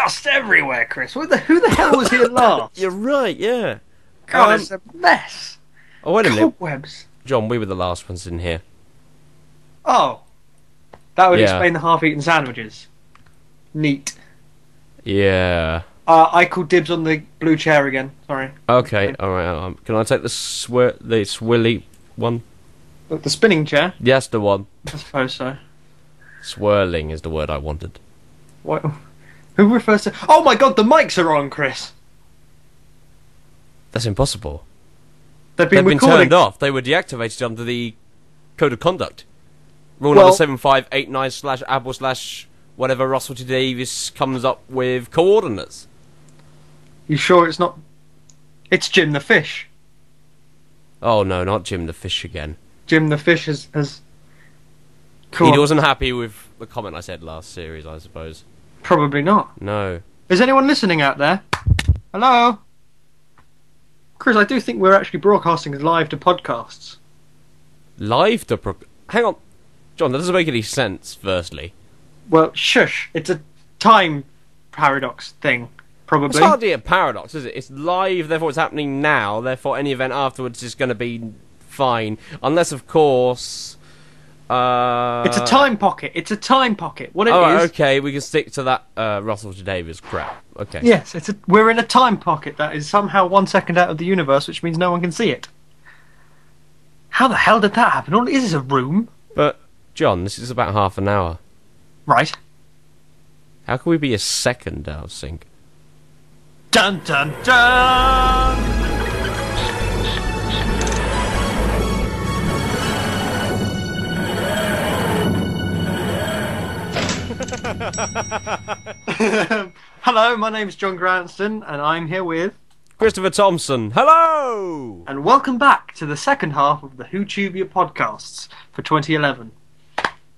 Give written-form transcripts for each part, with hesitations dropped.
dust everywhere, Chris. Who the hell was here last? You're right, yeah. God, it's a mess. Oh, wait a minute. Cobwebs. John, we were the last ones in here. Oh. That would Yeah. explain the half-eaten sandwiches. Neat. Yeah. I called dibs on the blue chair again. Sorry. Okay, alright. Can I take the swirly one? The spinning chair? Yes, the one. I suppose so. Swirling is the word I wanted. What? Who refers to... Oh my god, the mics are on, Chris! That's impossible. They've They've been recording. turned off. They were deactivated under the Code of Conduct. Rule Well- number 7589/Apple/ Russell T. Davis comes up with coordinates. You sure it's not... It's Jim the Fish. Oh no, not Jim the Fish again. Jim the Fish has... He wasn't happy with the comment I said last series, I suppose. Probably not. No. Is anyone listening out there? Hello? Chris, I do think we're actually broadcasting live to podcasts. Live to Hang on. John, that doesn't make any sense, firstly. Well, shush. It's a time paradox thing, probably. It's hardly a paradox, is it? It's live, therefore it's happening now, therefore any event afterwards is going to be fine. Unless, of course... It's a time pocket. It's a time pocket. What it is... okay, we can stick to that Russell T. Davis crap. Okay. Yes, we're in a time pocket that is somehow 1 second out of the universe, which means no one can see it. How the hell did that happen? All it is a room. But, John, this is about half an hour. Right. How can we be a second out of sync? Dun dun dun! Hello, my name's John Granston, and I'm here with... Christopher Thompson, hello! And welcome back to the second half of the WhoTubia podcasts for 2011.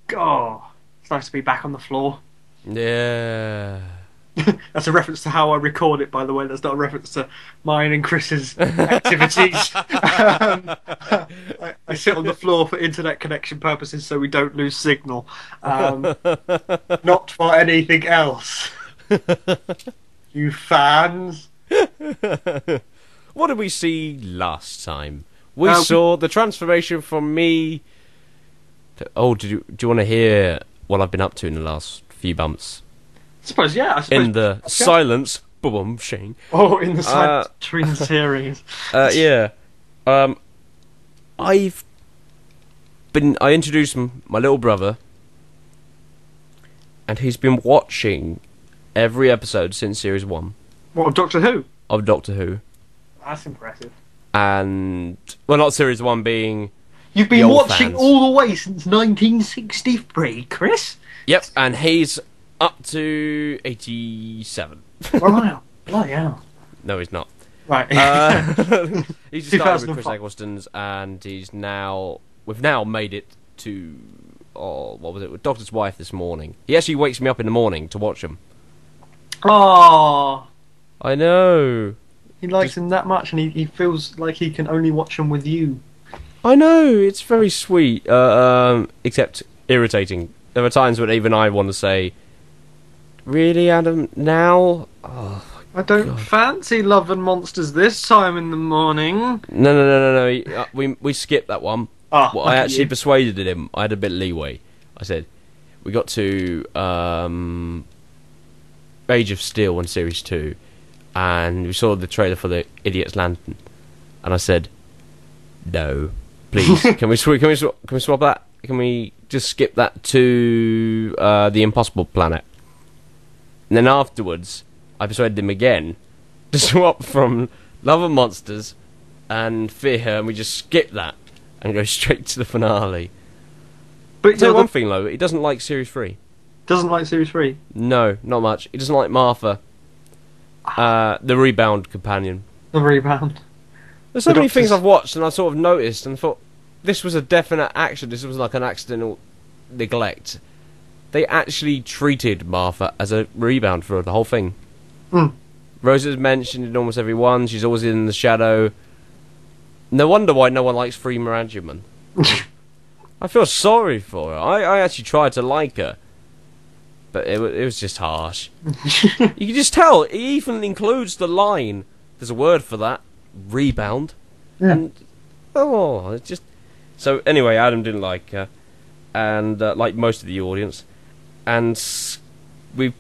God, it's nice to be back on the floor. Yeah. That's a reference to how I record it, by the way. That's not a reference to mine and Chris's activities. I sit on the floor for internet connection purposes so we don't lose signal. Not for anything else. You fans. What did we see last time? We saw the transformation from me to... Oh, do you want to hear what I've been up to in the last few months? I suppose. In the silence, boom, shing. Oh, in the silence between series. Yeah. I introduced my little brother, and he's been watching every episode since series 1. What, of Doctor Who? Of Doctor Who. That's impressive. And, well, not series 1 being... You've been watching all the way since 1963, Chris? Yep, and he's up to 87. Wow, bloody hell. No, he's not. Right. He's just started with Chris Eggleston's, and we've now made it to... Oh, what was it? With Doctor's Wife this morning. He actually wakes me up in the morning to watch him. Oh, I know. he likes him that much, and he feels like he can only watch him with you. I know, it's very sweet, except irritating. There are times when even I want to say, really, Adam, now? Oh, I don't fancy Love and Monsters this time in the morning. No. We skipped that one. Oh, well, I actually persuaded him. I had a bit of leeway. I said, we got to Age of Steel in Series 2, and we saw the trailer for the Idiot's Lantern, and I said, no, please, can we swap that? Can we just skip that to the Impossible Planet? And then afterwards, I persuaded him again to swap from Love and Monsters and Fear, and we just skip that and go straight to the finale. But one thing though, he doesn't like Series 3. Doesn't like Series 3? No, not much. He doesn't like Martha, the Rebound companion. The Rebound. There's so many things I've watched and I've sort of noticed and thought, this was a definite action, this was like an accidental neglect. They actually treated Martha as a rebound for the whole thing. Mm. Rosa's mentioned in almost every one, she's always in the shadow. No wonder why no one likes Free Miragiman. I feel sorry for her. I actually tried to like her. but it was just harsh. You can just tell. It even includes the line. There's a word for that. Rebound. Yeah. And it's just. So anyway, Adam didn't like her, and like most of the audience, and we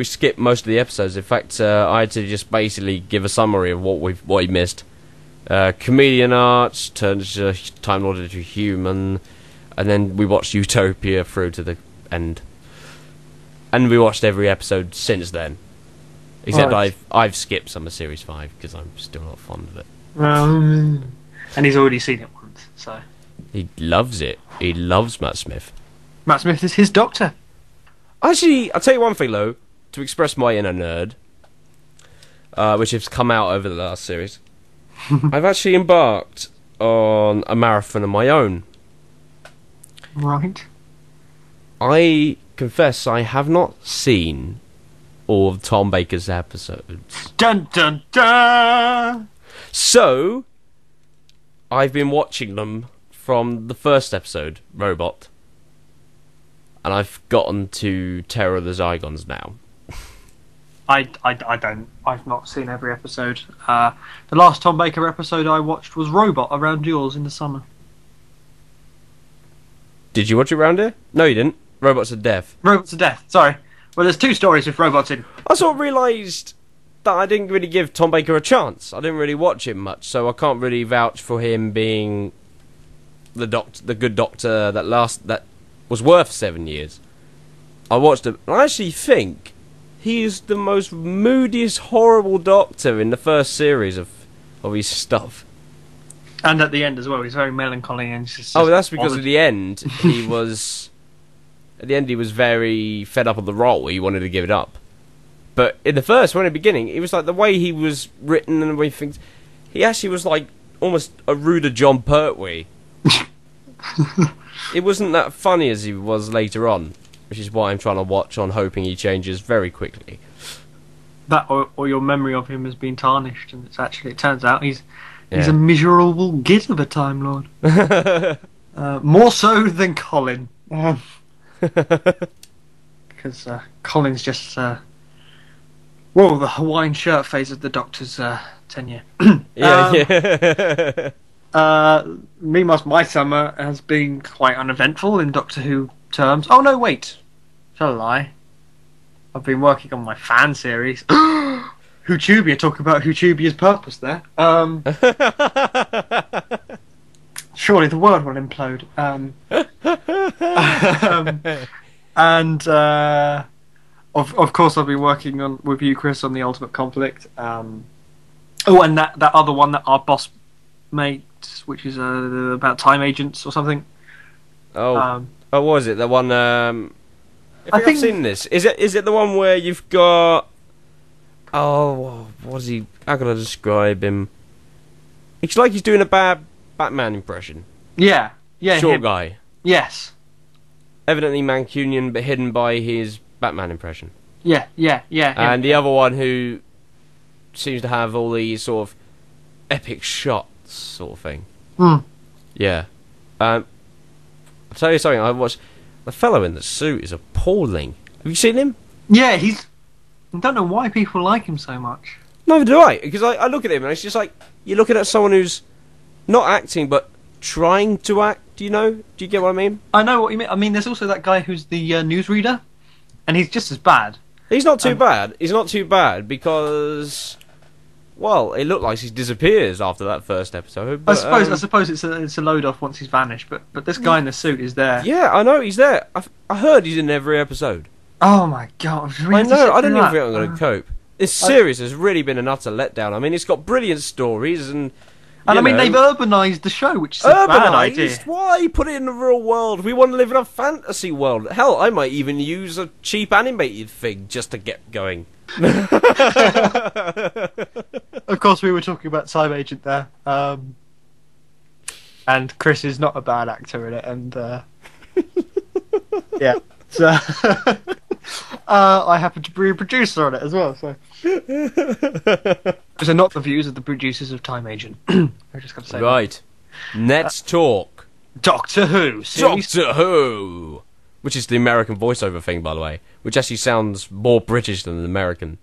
skipped most of the episodes. In fact, I had to just basically give a summary of what he missed. Comedian arts turns Time Lord into human, and then we watched WhoTubia through to the end, and we watched every episode since then. Except Right. I've skipped some of Series 5 because I'm still not fond of it. And he's already seen it once, so. He loves it. He loves Matt Smith. Matt Smith is his doctor. Actually, I'll tell you one thing though, to express my inner nerd, which has come out over the last series. I've actually embarked on a marathon of my own. Right. I confess I have not seen all of Tom Baker's episodes. Dun dun dun! So, I've been watching them from the first episode, Robot. And I've gotten to Terror of the Zygons now. I don't. I've not seen every episode. The last Tom Baker episode I watched was Robot Around Yours in the summer. Did you watch it round here? No, you didn't. Robots of Death. Robots to Death, sorry. Well, there's 2 stories with robots in. I sort of realised that I didn't really give Tom Baker a chance. I didn't really watch him much, so I can't really vouch for him being the good doctor that was worth 7 years. I watched him, and I actually think he is the most moodiest, horrible doctor in the first series of his stuff. And at the end as well, he's very melancholy and just That's because bothered. at the end he was. At the end, he was very fed up of the role. He wanted to give it up. But in the first one, in the beginning, it was like the way he was written and the way things. He actually was like almost a ruder John Pertwee. It wasn't that funny as he was later on, which is why I'm trying to watch on, hoping he changes very quickly. That or your memory of him has been tarnished, and it turns out he's a miserable git of a Time Lord. More so than Colin. Because Colin's just the Hawaiian shirt phase of the Doctor's tenure. Meanwhile, my summer has been quite uneventful in Doctor Who terms. Oh no, wait, tell a lie. I've been working on my fan series. WhoTubia, talk about WhoTubia's purpose there. Surely the world will implode. And of course I've been working with you, Chris, on the Ultimate Conflict. And that other one that our boss made, which is about time agents or something. What was it? The one. I think I've seen this. Is it the one where you've got? Oh, what is he? How can I describe him? It's like he's doing a bad Batman impression. Yeah. Short him. guy. Yes. Evidently Mancunian, but hidden by his Batman impression. Yeah. And the other one who seems to have all these sort of epic shots, sort of thing. Yeah. I'll tell you something. I watched. The fellow in the suit is appalling. Have you seen him? Yeah, I don't know why people like him so much. Neither do I, because I look at him and it's just like you're looking at someone who's not acting but trying to act. Do you get what I mean? I know what you mean. I mean, there's also that guy who's the newsreader, and he's just as bad. He's not too bad. He's not too bad because, well, it looked like he disappears after that first episode. But, I suppose it's a load off once he's vanished. But this guy in the suit is there. Yeah, I know he's there. I heard he's in every episode. Oh my god! I know. I don't even think I'm going to cope. This series has really been an utter letdown. I mean, it's got brilliant stories and I mean, they've urbanised the show, which is a bad idea. Why put it in the real world? We want to live in a fantasy world. Hell, I might even use a cheap animated thing just to get going. Of course, we were talking about Time Agent there, and Chris is not a bad actor in it, and yeah, so I happen to be a producer on it as well. So, those are not the views of the producers of Time Agent. I just got to say right. Let's talk Doctor Who. Doctor Who. which is the American voiceover thing, by the way, which actually sounds more British than an American.